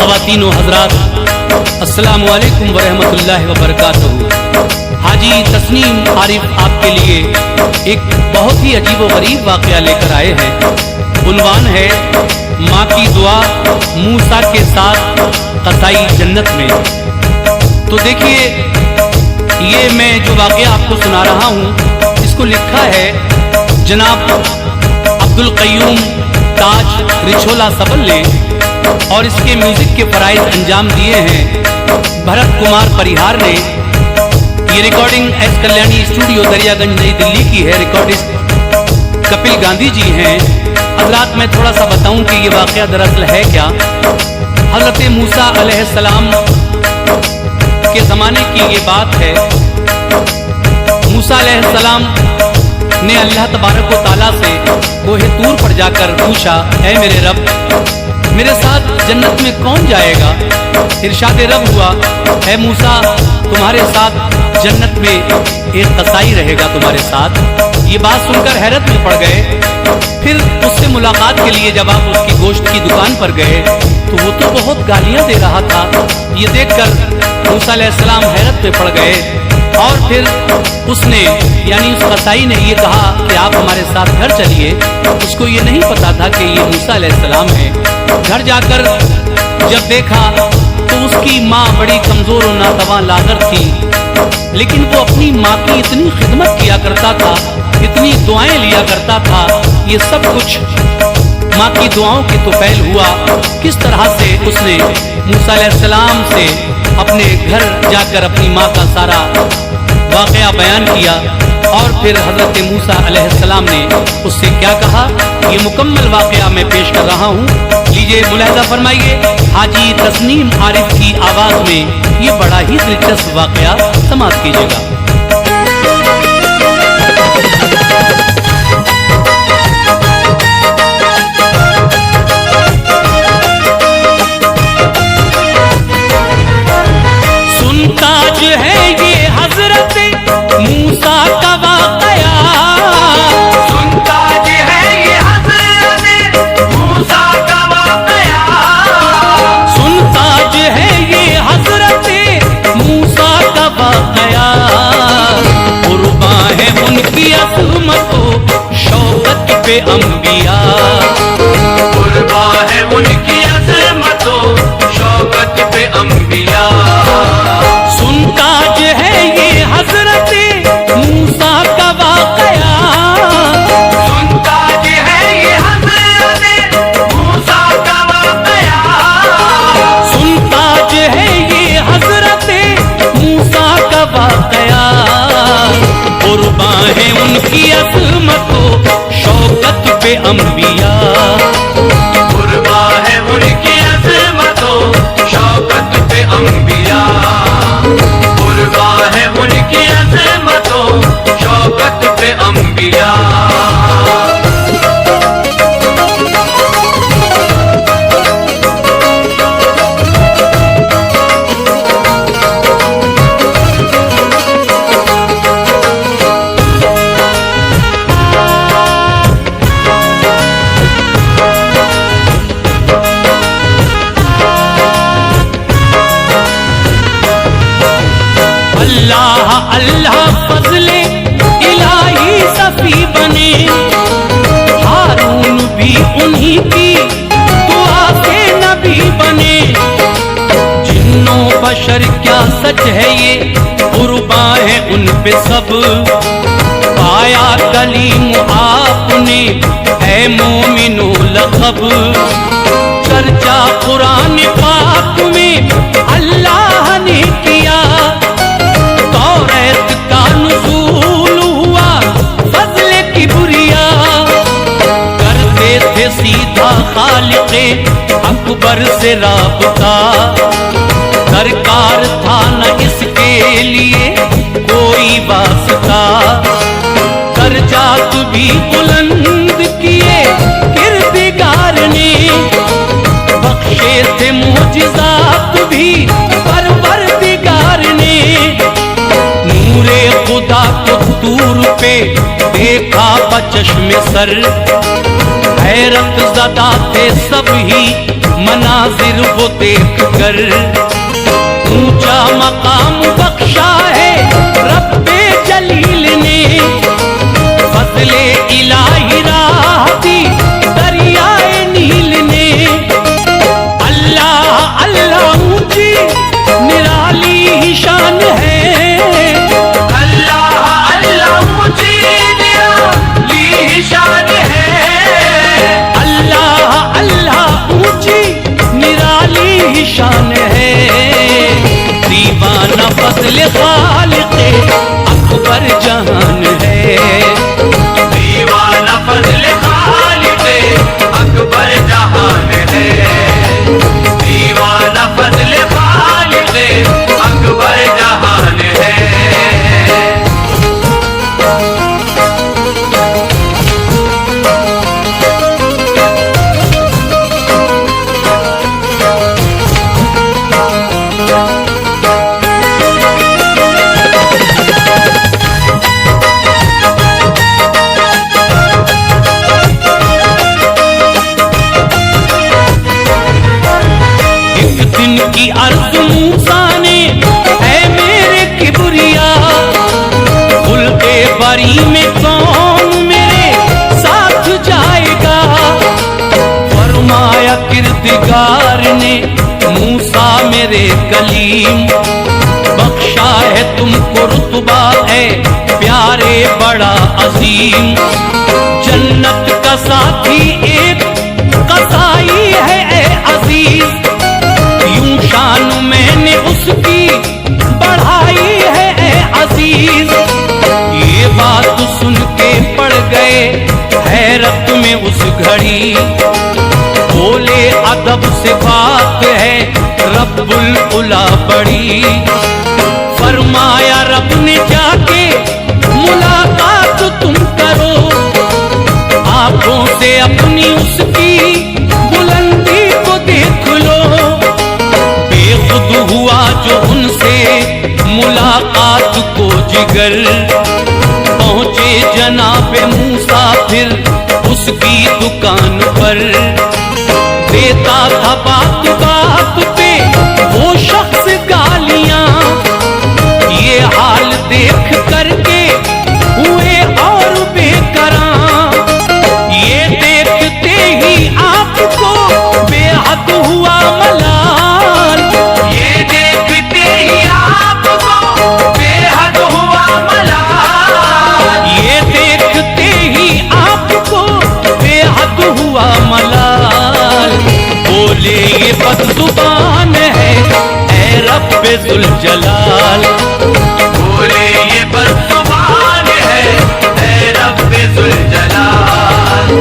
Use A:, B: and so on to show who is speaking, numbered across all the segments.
A: ख़वातीन व हज़रात, अस्सलामु अलैकुम व रहमतुल्लाहि व बरकातुहू। हाजी तस्नीम आरिफ आपके लिए एक बहुत ही अजीब व गरीब वाक़या लेकर आए हैं। उन्वान है माँ की दुआ मूसा के साथ कसाई जन्नत में। तो देखिए, ये मैं जो वाक़या आपको सुना रहा हूँ, इसको लिखा है जनाब अब्दुल क़य्यूम ताज रिछोला सबल ने, और इसके म्यूजिक के फ़राइज़ अंजाम दिए हैं भरत कुमार परिहार ने। ये recording S Kalyani studio Daryaganj नई दिल्ली की है। रिकॉर्डिस्ट कपिल गांधी जी हैं। हजरात, मैं थोड़ा सा बताऊं कि ये वाक़या दरअसल है क्या। हज़रत मूसा अलैहिस्सलाम के ज़माने की ये बात है। मूसा अलैहिस्सलाम ने अल्लाह तबारक व तआला से कोहे तूर पर जाकर पूछा, ऐ मेरे रब, मेरे साथ जन्नत में कौन जाएगा? इरशाद रब हुआ, ऐ मूसा, तुम्हारे साथ जन्नत में एक कसाई रहेगा तुम्हारे साथ। ये बात सुनकर हैरत में पड़ गए। फिर उससे मुलाकात के लिए जब आप उसकी गोश्त की दुकान पर गए तो वो तो बहुत गालियां दे रहा था। ये देखकर मूसा अलैहिस्सलाम हैरत में पड़ गए। और फिर उसने यानी उस कसाई ने ये कहा कि आप हमारे साथ घर चलिए। उसको ये नहीं पता था कि ये मूसा अलैहिस्सलाम है। घर जाकर जब देखा तो उसकी माँ बड़ी कमजोर और नातवा लागर थी, लेकिन वो अपनी माँ की इतनी खिदमत किया करता था, इतनी दुआएं लिया करता था। ये सब कुछ माँ की दुआओं के तो पहल हुआ। किस तरह से उसने मूसा अलैहिस्सलाम से अपने घर जाकर अपनी माँ का सारा वाक़या बयान किया, और फिर हज़रत मूसा अलैहिस्सलाम ने उससे क्या कहा, ये मुकम्मल वाक़या मैं पेश कर रहा हूँ। लीजिए मुलाहिज़ा फरमाइए हाजी तस्नीम आरिफ की आवाज़ में। ये बड़ा ही दिलचस्प वाक़या समाप्त कीजिएगा।
B: सुनताज है ये हजरत मूसा का वाक़या, सुनताज है ये हजरत मूसा का वाक़या, सुनताज है ये हजरत मूसा का वाक़या। कुर्बा है उनकी अज़मतो शौकत पे अंबिया, कुर्बा है उनकी अज़मतो शौकत पे अंबिया। सुनताज है ये हजरत मूसा का वाक़या, सुनताज है ये हजरत मूसा का वाक़या, सुनताज है ये हजरत मूसा का वाक़या। कुर्बा है उनकी अज़मतो शौकत पे अंबिया, कुर्बा है उनकी अज़मतो शौकत पे अंबिया, कुर्बा है उनकी अज़मतो शौकत पे अंबिया। अल्लाह अल्लाह फज़ले इलाही सफ़ी बने, हारून भी उन्हीं की दुआ से नबी बने। जिन्नो बशर क्या सच है ये, कुर्बा है उन पे सब। पाया कलीम आपने है मोमिनो लक़ब, चर्चा कुरान पाक में अल्लाह ने किया। तौरात का नुज़ूल हुआ फज़्ल किबरिया, करते थे सीधा खालिक़े अकबर से राबता। दरकार था न इसके लिए कोई वास्ता, दर्जात भी बुलंद किए किरदिगार ने। बख्शे थे मुअजिज़ात भी परवरदिगार ने। नूरे खुदा को तूर पे देखा बचश्मे सर, हैरत ज़दा थे सभी मनाजिर वो देख कर। ऊंचा मकाम बख्शा है रब्बे जलील ने, फज़ले इलाही राह दी दरियाए नील ने। अल्लाह अल्लाह ऊंची निराली ही शान है, अल्लाह अल्लाह ऊंची निराली ही शान है, अल्लाह अल्लाह ऊंची निराली ही शान है। दीवाना फज़ल खालिक़े अकबर जहान है, दीवाना फज़ल खालिक़े अकबर जहान है, दीवाना फज़ल खालिक़े अकबर जहान है। की अर्ज़ मूसा ने है मेरे किबरिया, खुल्क़े बरी में कौन मेरे साथ जाएगा। फरमाया किरदगार ने मूसा मेरे कलीम, बख्शा है तुमको रुतबा है प्यारे बड़ा अजीम। जन्नत का साथी एक कसाई है ए अजीज, शान मैंने उसकी बढ़ाई है ए अजीज। ये बात सुन के पड़ गए हैरत में उस घड़ी, बोले अदब से बात है रब्बुल उला बड़ी। फरमाया रब ने जाके मुलाकात तुम करो, आंखों से अपनी उसकी बुलंदी को देख लो। खुद हुआ जो उनसे मुलाकात को जिगर, पहुंचे जनाबे मूसा फिर उसकी दुकान पर। देता था बात बात पे वो शख्स गालियां, ये हाल देख करके हुए और बेकरां। ये देखते ही आपको बेहद हुआ मलाल, ये देखते ही आपको बेहद हुआ मलाल, ये देखते ही आपको बेहद हुआ मलाल। बोले ये बदजुबान है ऐ रब्बे जुल जलाल, बोले ये बदजुबान है ऐ रब्बे जुल जलाल,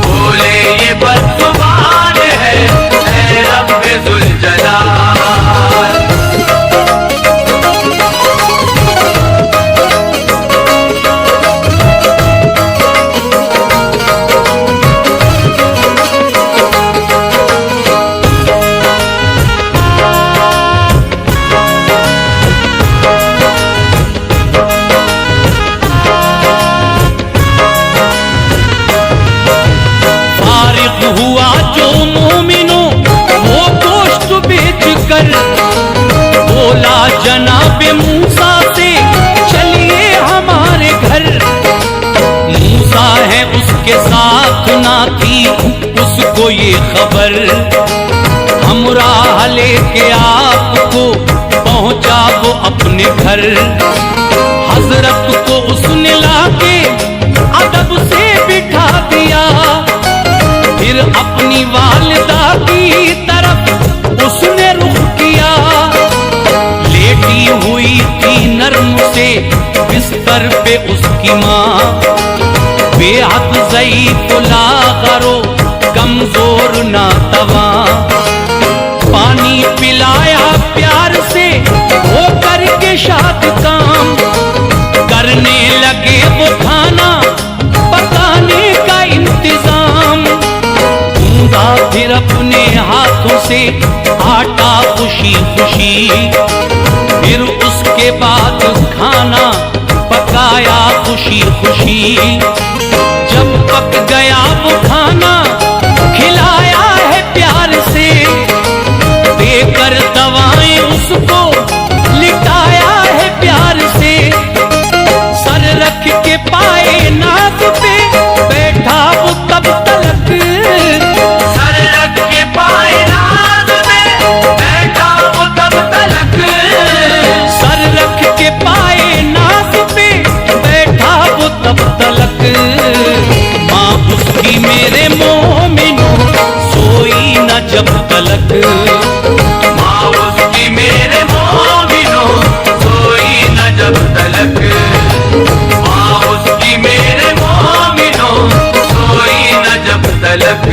B: बोले ये बदजुबान है ऐ रब्बे जुल जलाल। हुआ जो मोमिनों वो गोश्त बेच कर, बोला जनाबे मूसा से चलिए हमारे घर। मूसा है उसके साथ ना थी उसको ये खबर, हमराह लेके आपको पहुंचा वो अपने घर। हजरत को उसने लाके अदब से बिठा दिया, फिर अपनी वालिदा की तरफ उसने रुख किया। लेटी हुई थी नर्म से बिस्तर पे उसकी माँ, बेहद ज़ईफ़ लाग़रो कमजोर नातवा। पानी पिलाया प्यार से वो करके शाद काम, करने लगे वो खाना पकाने का इंतजाम। फिर अपने हाथों से आटा खुशी खुशी, फिर उसके बाद खाना पकाया खुशी खुशी। जब पक गया वो खाना जब तलक। माँ उसकी मेरे मोमिनो सोई न जब तलक। माँ उसकी मेरे मोमिनो सोई न जब तलक।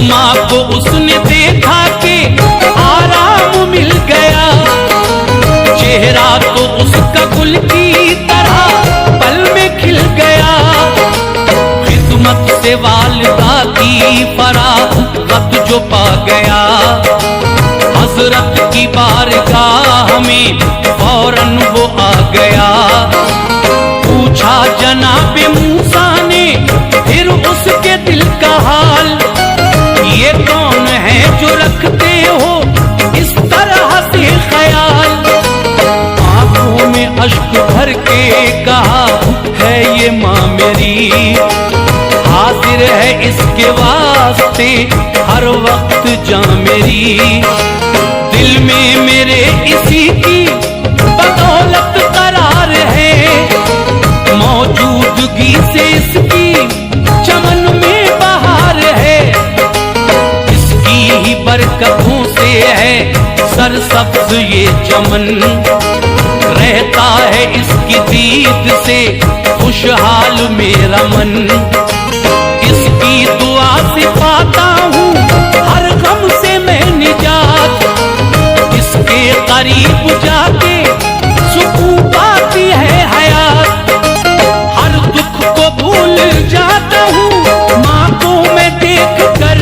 B: माँ को उसने देखा कि आराम मिल गया, चेहरा तो उसका गुल की तरह पल में खिल गया। खिदमत से वालिदा की फरागत जो पा गया, हजरत की बारगाह में फौरन वो आ गया। पूछा जनाबे मूसा ने फिर उसके दिल का हाल, ये कौन है जो रखते हो इस तरह से ख्याल। आंखों में अश्क भर के कहा है ये माँ मेरी, हाजिर है इसके वास्ते हर वक्त जान मेरी। दिल में मेरे इसी की बदौलत करार है, मौजूदगी से इसकी चमन में बहार है। ही बरकतों से है सरसब्ज ये चमन, रहता है इसकी दीद से खुशहाल मेरा मन। इसकी दुआ से पाता हूँ हर गम से मैं निजात, इसके करीब जाके सुकून पाती है हयात। हर दुख को भूल जाता हूँ माँ को मैं देख कर,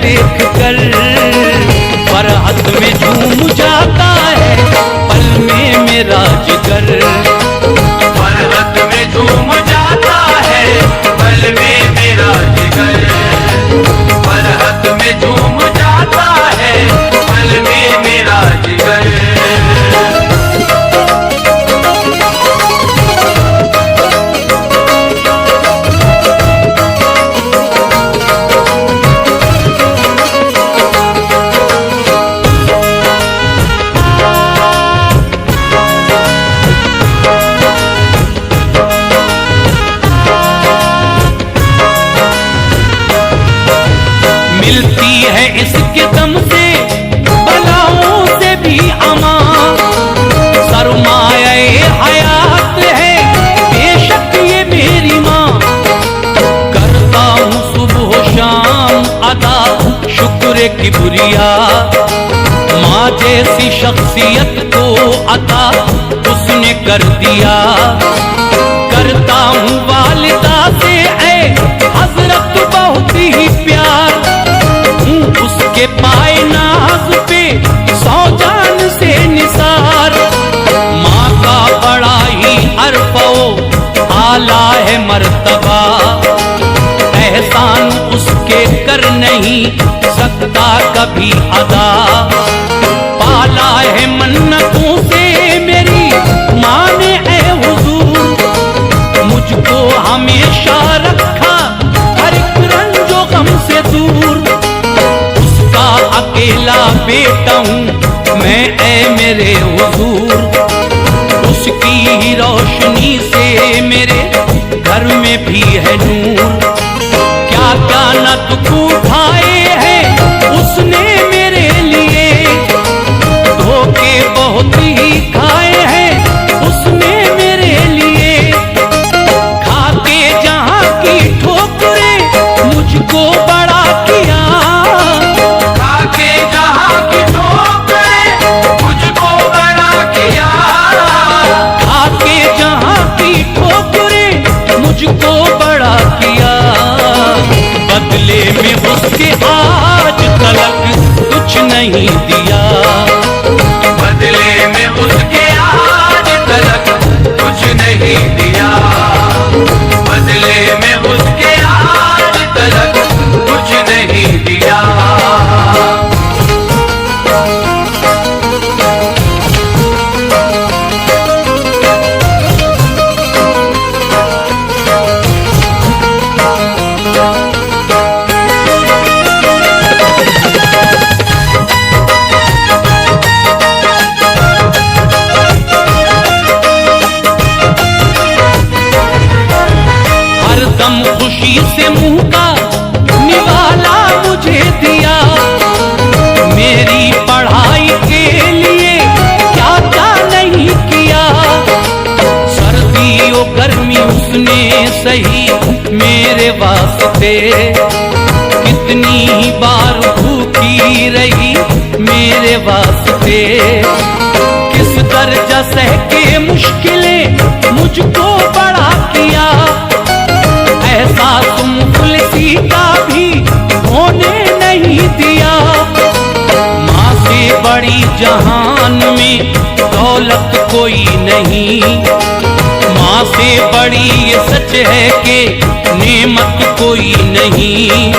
B: देख कर फरहत में झूम जाता है पल में मेरा जिगर। फरहत में झूम जाता है पल में मेरा जिगर। फरहत में झूम जाता है पल में मेरा जिगर। मिलती है इसके दम से बलाओं से भी अमान, सरमाए हयात है बेशक ये मेरी माँ। करता हूँ सुबह शाम अदा शुक्र किबरिया, माँ जैसी शख्सियत को अता उसने कर दिया। करता हूँ वालिदा से ऐ हजरत बहुत ही प्यार, उसके पाए नाज पे सौ जान से निसार। माँ का बड़ा ही अरफो आला है मर्तबा, एहसान उसके कर नहीं सकता कभी अदा। पाला है मन्नतों से मेरी माँ ने ऐ हुजूर, मुझको हमेशा रखा हर एक रंजो गम से दूर। अकेला बेटा हूँ मैं ऐ मेरे हुजूर, उसकी ही रोशनी से मेरे घर में भी है नूर। क्या क्या न दुख उठाए हैं उसने मेरे लिए, धोखे बहुत ही खाए हैं उसने मेरे लिए। खाके जहाँ की ठोकरें मुझको बड़ा किया, मुझको बड़ा किया। बदले में उसके सही मेरे वास्ते, कितनी ही बार भूखी रही मेरे वास्ते। किस दर्जा सह के मुश्किलें मुझको बड़ा किया, ऐसा तुम मुफलिसी का भी होने नहीं दिया। माँ से बड़ी जहान में दौलत कोई नहीं, माँ से बड़ी ये सच है कि नेमत कोई नहीं।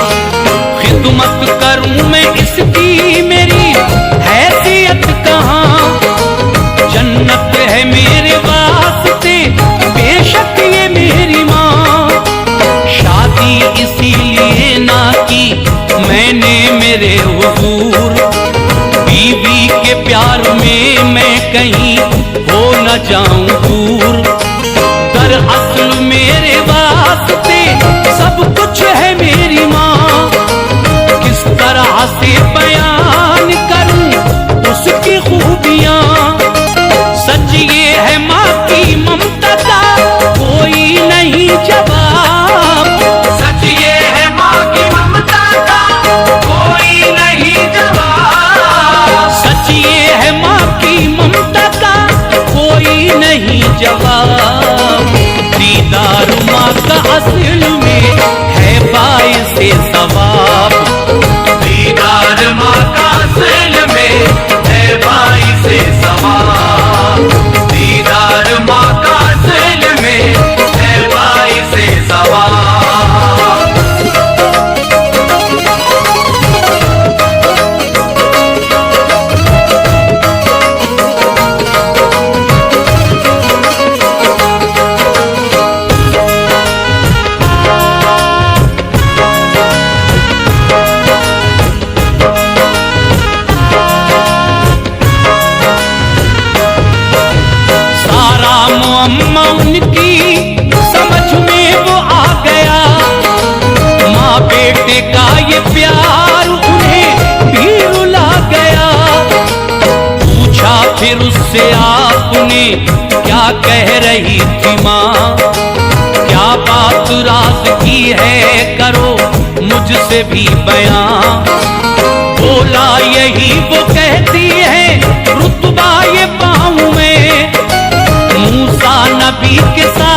B: खिदमत करूं मैं इसकी मेरी हैसियत कहाँ, जन्नत है मेरे वास्ते बेशक ये मेरी माँ। शादी इसीलिए ना की मैंने मेरे हुजूर, बीवी के प्यार में मैं कहीं हो न जाऊं दूर। दरअसल मेरे वास्ते सब कुछ है मेरी माँ, किस तरह से बयान करूं उसकी खूबियां। सच ये है माँ की ममता का कोई नहीं जवाब,
A: सच ये है माँ की ममता का कोई नहीं जवाब,
B: सच ये है माँ की ममता का कोई नहीं जवाब। दीदार माँ का असल में है बाइसे सवाब,
A: दीदार माँ का असल में है बाइसे सवाब, दीदार माँ का असल में है बाइसे सवाब।
B: अम्मा उनकी समझ में वो आ गया, माँ बेटे का ये प्यार उन्हें भी रुला गया। पूछा फिर उससे आपने क्या कह रही थी माँ, क्या बात राज की है करो मुझसे भी बयां। बोला यही वो कहती है रुतबा ये पाऊं मैं, मूसा नबी के साथ